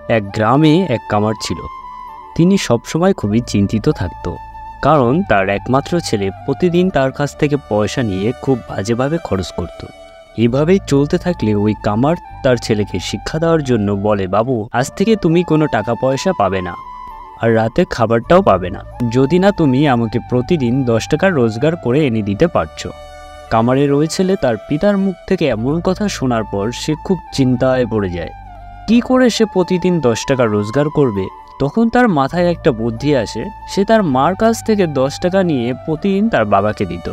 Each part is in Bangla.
এক গ্রামে এক কামার ছিল। তিনি সবসময় খুবই চিন্তিত থাকত, কারণ তার একমাত্র ছেলে প্রতিদিন তার কাছ থেকে পয়সা নিয়ে খুব বাজেভাবে খরচ করত। এভাবেই চলতে থাকলে ওই কামার তার ছেলেকে শিক্ষা দেওয়ার জন্য বলে, বাবু, আজ থেকে তুমি কোনো টাকা পয়সা পাবে না, আর রাতে খাবারটাও পাবে না, যদি না তুমি আমাকে প্রতিদিন 10 টাকা রোজগার করে এনে দিতে পারছো। কামারের ওই ছেলে তার পিতার মুখ থেকে এমন কথা শোনার পর সে খুব চিন্তায় পড়ে যায়। কি করে সে প্রতিদিন 10 টাকা রোজগার করবে? তখন তার মাথায় একটা বুদ্ধি আসে। সে তার মার কাছ থেকে 10 টাকা নিয়ে প্রতিদিন তার বাবাকে দিত,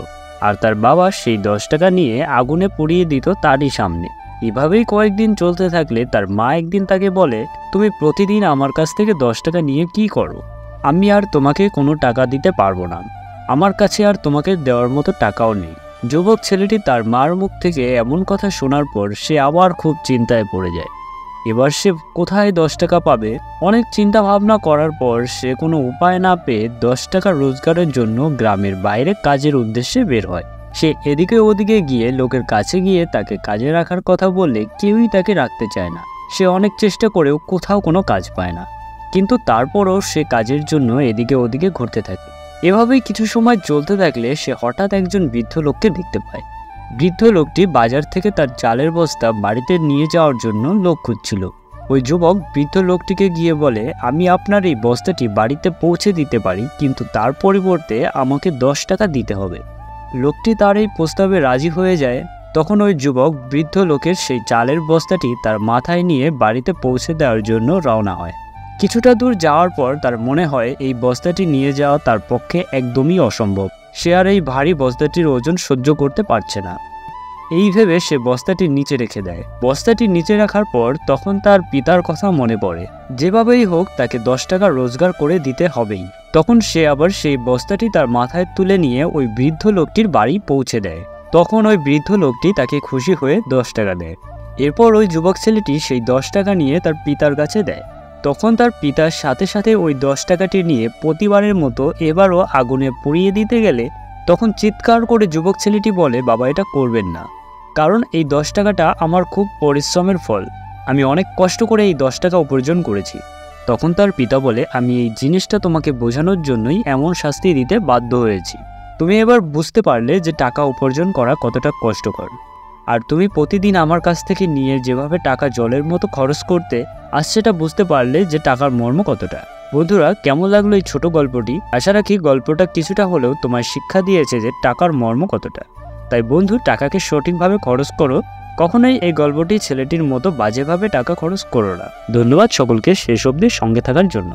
আর তার বাবা সেই 10 টাকা নিয়ে আগুনে পুড়িয়ে দিত তারই সামনে। এভাবেই কয়েকদিন চলতে থাকলে তার মা একদিন তাকে বলে, তুমি প্রতিদিন আমার কাছ থেকে 10 টাকা নিয়ে কি করো? আমি আর তোমাকে কোনো টাকা দিতে পারবো না, আমার কাছে আর তোমাকে দেওয়ার মতো টাকাও নেই। যুবক ছেলেটি তার মার মুখ থেকে এমন কথা শোনার পর সে আবার খুব চিন্তায় পড়ে যায়। এবার সে কোথায় 10 টাকা পাবে? অনেক চিন্তা ভাবনা করার পর সে কোনো উপায় না পেয়ে 10 টাকা রোজগারের জন্য গ্রামের বাইরে কাজের উদ্দেশ্যে বের হয়। সে এদিকে ওদিকে গিয়ে লোকের কাছে গিয়ে তাকে কাজে রাখার কথা বললে কেউই তাকে রাখতে চায় না। সে অনেক চেষ্টা করেও কোথাও কোনো কাজ পায় না, কিন্তু তারপরও সে কাজের জন্য এদিকে ওদিকে ঘুরতে থাকে। এভাবেই কিছু সময় চলতে থাকলে সে হঠাৎ একজন বৃদ্ধ লোককে দেখতে পায়। বৃদ্ধ লোকটি বাজার থেকে তার চালের বস্তা বাড়িতে নিয়ে যাওয়ার জন্য লোক খুঁজছিল। ওই যুবক বৃদ্ধ লোকটিকে গিয়ে বলে, আমি আপনার এই বস্তাটি বাড়িতে পৌঁছে দিতে পারি, কিন্তু তার পরিবর্তে আমাকে 10 টাকা দিতে হবে। লোকটি তার এই প্রস্তাবে রাজি হয়ে যায়। তখন ওই যুবক বৃদ্ধ লোকের সেই চালের বস্তাটি তার মাথায় নিয়ে বাড়িতে পৌঁছে দেওয়ার জন্য রওনা হয়। কিছুটা দূর যাওয়ার পর তার মনে হয় এই বস্তাটি নিয়ে যাওয়া তার পক্ষে একদমই অসম্ভব। সে আর এই ভারী বস্তাটির ওজন সহ্য করতে পারছে না। এই ভেবে সে বস্তাটি নিচে রেখে দেয়। বস্তাটি নিচে রাখার পর তখন তার পিতার কথা মনে পড়ে। যেভাবেই হোক তাকে 10 টাকা রোজগার করে দিতে হবেই। তখন সে আবার সেই বস্তাটি তার মাথায় তুলে নিয়ে ওই বৃদ্ধ লোকটির বাড়ি পৌঁছে দেয়। তখন ওই বৃদ্ধ লোকটি তাকে খুশি হয়ে 10 টাকা দেয়। এরপর ওই যুবক ছেলেটি সেই 10 টাকা নিয়ে তার পিতার কাছে দেয়। তখন তার পিতার সাথে সাথে ওই 10 টাকাটি নিয়ে প্রতিবারের মতো এবারও আগুনে পুড়িয়ে দিতে গেলে তখন চিৎকার করে যুবক ছেলেটি বলে, বাবা, এটা করবেন না, কারণ এই 10 টাকাটা আমার খুব পরিশ্রমের ফল, আমি অনেক কষ্ট করে এই 10 টাকা উপার্জন করেছি। তখন তার পিতা বলে, আমি এই জিনিসটা তোমাকে বোঝানোর জন্যই এমন শাস্তি দিতে বাধ্য হয়েছি। তুমি এবার বুঝতে পারলে যে টাকা উপার্জন করা কতটা কষ্টকর, আর তুমি প্রতিদিন আমার কাছ থেকে নিয়ে যেভাবে টাকা জলের মতো খরচ করতে, আজ সেটা বুঝতে পারলে যে টাকার মর্ম কতটা। বন্ধুরা, কেমন লাগলো এই ছোট গল্পটি? আশা রাখি গল্পটা কিছুটা হলেও তোমায় শিক্ষা দিয়েছে যে টাকার মর্ম কতটা। তাই বন্ধু, টাকাকে সঠিকভাবে খরচ করো, কখনোই এই গল্পটি ছেলেটির মতো বাজেভাবে টাকা খরচ করো না। ধন্যবাদ সকলকে শেষ অবধি সঙ্গে থাকার জন্য।